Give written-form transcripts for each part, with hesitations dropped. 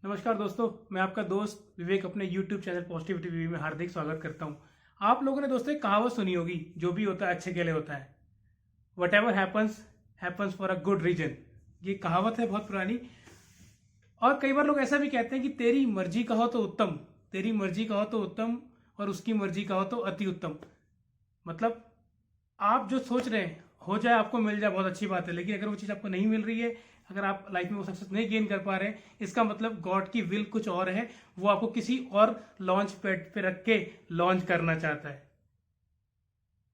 नमस्कार दोस्तों, मैं आपका दोस्त विवेक अपने YouTube चैनल पॉजिटिविटी रिव्यू में हार्दिक स्वागत करता हूं। आप लोगों ने दोस्तों एक कहावत सुनी होगी, जो भी होता है अच्छे के लिए होता है। Whatever happens happens for a good reason. ये कहावत है बहुत पुरानी। और कई बार लोग ऐसा भी कहते हैं कि तेरी मर्जी का हो तो उत्तम, तेरी मर्जी का हो तो उत्तम और उसकी मर्जी का हो तो अति उत्तम। मतलब आप जो सोच रहे हैं हो जाए, आपको मिल जाए, बहुत अच्छी बात है। लेकिन अगर वो चीज़ आपको नहीं मिल रही है, अगर आप लाइफ में वो सक्सेस नहीं गेन कर पा रहे हैं, इसका मतलब गॉड की विल कुछ और है। वो आपको किसी और लॉन्च पैड पे रख के लॉन्च करना चाहता है।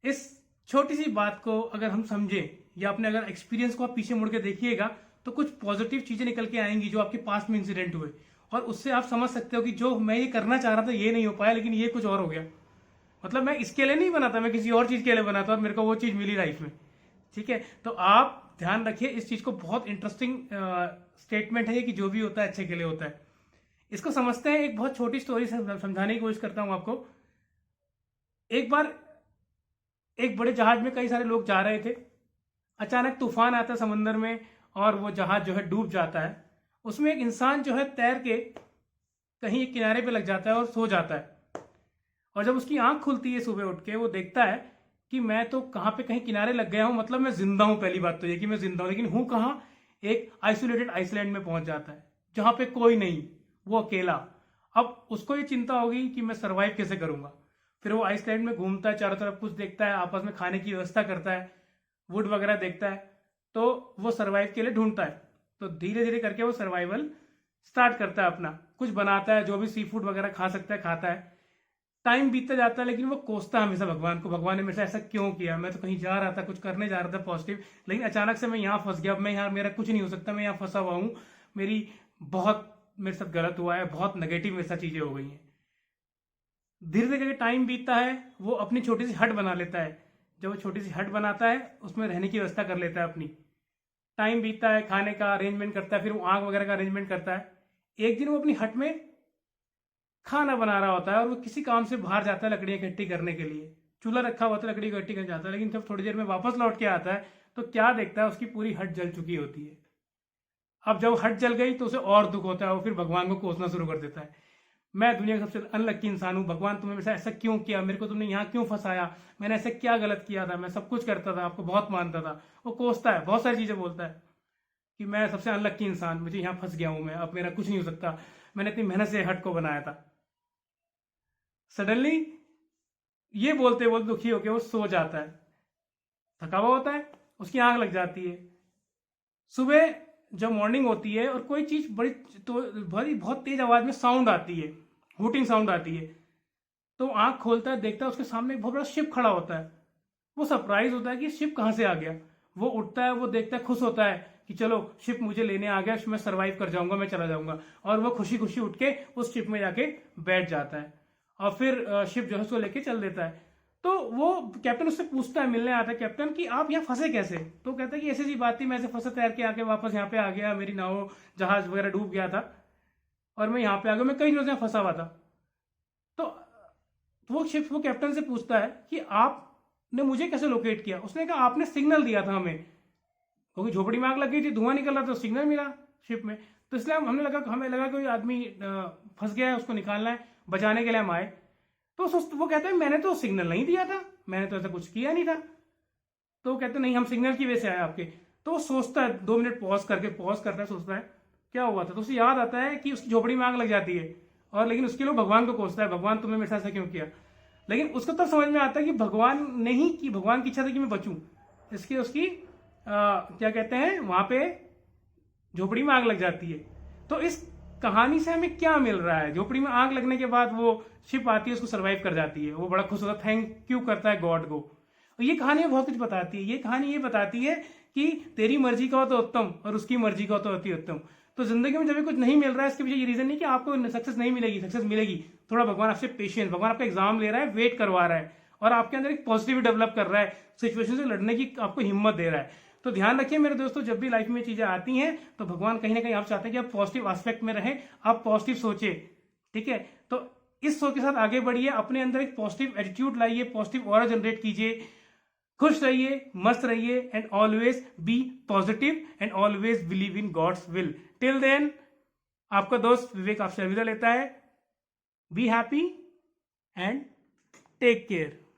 इस छोटी सी बात को अगर हम समझें, या अपने अगर एक्सपीरियंस को आप पीछे मुड़ के देखिएगा, तो कुछ पॉजिटिव चीजें निकल के आएंगी जो आपके पास्ट में इंसिडेंट हुए। और उससे आप समझ सकते हो कि जो मैं ये करना चाह रहा था ये नहीं हो पाया, लेकिन ये कुछ और हो गया। मतलब मैं इसके लिए नहीं बना था, मैं किसी और चीज के लिए बना था और मेरे को वो चीज मिली लाइफ में। ठीक है, तो आप ध्यान रखिए इस चीज को। बहुत इंटरेस्टिंग स्टेटमेंट है ये कि जो भी होता है अच्छे के लिए होता है। इसको समझते हैं, एक बहुत छोटी स्टोरी से समझाने की कोशिश करता हूं आपको। एक बार एक बड़े जहाज में कई सारे लोग जा रहे थे। अचानक तूफान आता है समंदर में और वो जहाज जो है डूब जाता है। उसमें एक इंसान जो है तैर के कहीं एक किनारे पे लग जाता है और सो जाता है। और जब उसकी आंख खुलती है सुबह उठ के, वो देखता है कि मैं तो कहाँ पे कहीं किनारे लग गया हूं। मतलब मैं जिंदा हूं। पहली बात तो ये कि मैं जिंदा हूं, लेकिन हूं कहाँ? एक आइसोलेटेड आइसलैंड में पहुंच जाता है जहां पे कोई नहीं, वो अकेला। अब उसको ये चिंता होगी कि मैं सरवाइव कैसे करूंगा। फिर वो आइसलैंड में घूमता है, चारों तरफ कुछ देखता है, आपस में खाने की व्यवस्था करता है, वुड वगैरह देखता है। तो वो सरवाइव के लिए ढूंढता है। तो धीरे धीरे करके वो सर्वाइवल स्टार्ट करता है अपना। कुछ बनाता है, जो भी सी फूड वगैरह खा सकता है खाता है। टाइम बीतता जाता है, लेकिन वो कोसता है हमेशा भगवान को। भगवान ने मेरे से ऐसा क्यों किया? मैं तो कहीं जा रहा था, कुछ करने जा रहा था पॉजिटिव, लेकिन अचानक से मैं यहाँ फंस गया। अब मैं यहाँ, मेरा कुछ नहीं हो सकता, मैं यहाँ फंसा हुआ हूँ। मेरी बहुत मेरे साथ गलत हुआ है, बहुत नेगेटिव मेरे साथ चीजें हो गई हैं। धीरे धीरे करके टाइम बीतता है, वो अपनी छोटी सी हट बना लेता है। जब वो छोटी सी हट बनाता है, उसमें रहने की व्यवस्था कर लेता है अपनी। टाइम बीतता है, खाने का अरेंजमेंट करता है, फिर वो आग वगैरह का अरेंजमेंट करता है। एक दिन वो अपनी हट में खाना बना रहा होता है और वो किसी काम से बाहर जाता है लकड़ियां इकट्ठी करने के लिए। चूल्हा रखा हुआ था, लकड़ी इकट्ठी करने जाता है, लेकिन जब थोड़ी देर में वापस लौट के आता है तो क्या देखता है? उसकी पूरी हट जल चुकी होती है। अब जब हट जल गई तो उसे और दुख होता है। वो फिर भगवान को कोसना शुरू कर देता है। मैं दुनिया का सबसे अनलक्की इंसान हूं, भगवान तुमने मेरे साथ ऐसा क्यों किया? मेरे को तुमने यहाँ क्यों फंसाया? मैंने ऐसा क्या गलत किया था? मैं सब कुछ करता था, आपको बहुत मानता था। वो कोसता है, बहुत सारी चीजें बोलता है कि मैं सबसे अनलक्की इंसान, मुझे यहाँ फंस गया हूं मैं, अब मेरा कुछ नहीं हो सकता। मैंने इतनी मेहनत से हट को बनाया था। सडनली ये बोलते बोलते दुखी होकर वो सो जाता है। थका हुआ होता है, उसकी आंख लग जाती है। सुबह जब मॉर्निंग होती है और कोई चीज बड़ी, तो बड़ी बहुत तेज आवाज में साउंड आती है, हूटिंग साउंड आती है। तो आंख खोलता है, देखता है उसके सामने एक बहुत बड़ा शिप खड़ा होता है। वो सरप्राइज होता है कि शिप कहाँ से आ गया। वो उठता है, वो देखता है, खुश होता है कि चलो शिप मुझे लेने आ गया, मैं सरवाइव कर जाऊंगा, मैं चला जाऊंगा। और वो खुशी खुशी उठ के उस शिप में जाके बैठ जाता है और फिर शिप जो है उसको लेके चल देता है। तो वो कैप्टन उससे पूछता है, मिलने आता है कैप्टन, कि आप यहाँ फंसे कैसे? तो कहता है कि ऐसी सी बात थी, मैं ऐसे फंसे तैर के आके वापस यहाँ पे आ गया, मेरी नाव जहाज वगैरह डूब गया था और मैं यहाँ पे आ गया, मैं कई दिनों से यहाँ फंसा हुआ था। तो वो कैप्टन से पूछता है कि आपने मुझे कैसे लोकेट किया? उसने कहा आपने सिग्नल दिया था हमें, क्योंकि झोपड़ी में आग लग गई थी, धुआं निकल रहा था, तो सिग्नल मिला शिप में। तो इसलिए हमें लगा कोई आदमी फंस गया है, उसको निकालना है, बचाने के लिए हम आए। तो वो कहता है मैंने तो सिग्नल नहीं दिया था, मैंने तो ऐसा कुछ किया नहीं था। तो वो कहते हैं नहीं, हम सिग्नल की वजह से आए आपके। तो वो सोचता है, 2 मिनट पॉज करता है, सोचता है क्या हुआ था। तो उसे याद आता है कि उसकी झोपड़ी में आग लग जाती है, और लेकिन उसके लिए भगवान को कोसता है, भगवान तुमने मेरे साथ ऐसा क्यों किया? लेकिन उसको तब समझ में आता है कि भगवान नहीं, कि भगवान की इच्छा थी कि मैं बचूं। इसकी उसकी क्या कहते हैं, वहां पे झोपड़ी में आग लग जाती है। तो इस कहानी से हमें क्या मिल रहा है? झोपड़ी में आग लगने के बाद वो शिप आती है, उसको सरवाइव कर जाती है, वो बड़ा खुश होता है, थैंक यू करता है गॉड को। और ये कहानी बहुत कुछ बताती है। ये कहानी ये बताती है कि तेरी मर्जी का हो तो उत्तम और उसकी मर्जी का हो तो अति उत्तम। तो जिंदगी में जब भी कुछ नहीं मिल रहा है, इसके पीछे ये रीजन नहीं कि आपको सक्सेस नहीं मिलेगी, सक्सेस मिलेगी। थोड़ा भगवान आपसे पेशेंस, भगवान आपका एग्जाम ले रहा है, वेट करवा रहा है, और आपके अंदर एक पॉजिटिव डेवलप कर रहा है, सिचुएशन से लड़ने की आपको हिम्मत दे रहा है। तो ध्यान रखिए मेरे दोस्तों, जब भी लाइफ में चीजें आती हैं तो भगवान कहीं ना कहीं आप चाहते हैं कि आप पॉजिटिव एस्पेक्ट में रहें, आप पॉजिटिव सोचे। ठीक है, तो इस सोच के साथ आगे बढ़िए, अपने अंदर एक पॉजिटिव एटीट्यूड लाइए, पॉजिटिव ऑरा जनरेट कीजिए, खुश रहिए, मस्त रहिए, and always be positive and always believe in God's will. Till then, आपका दोस्त विवेक आपसे अलविदा लेता है। Be happy and take care.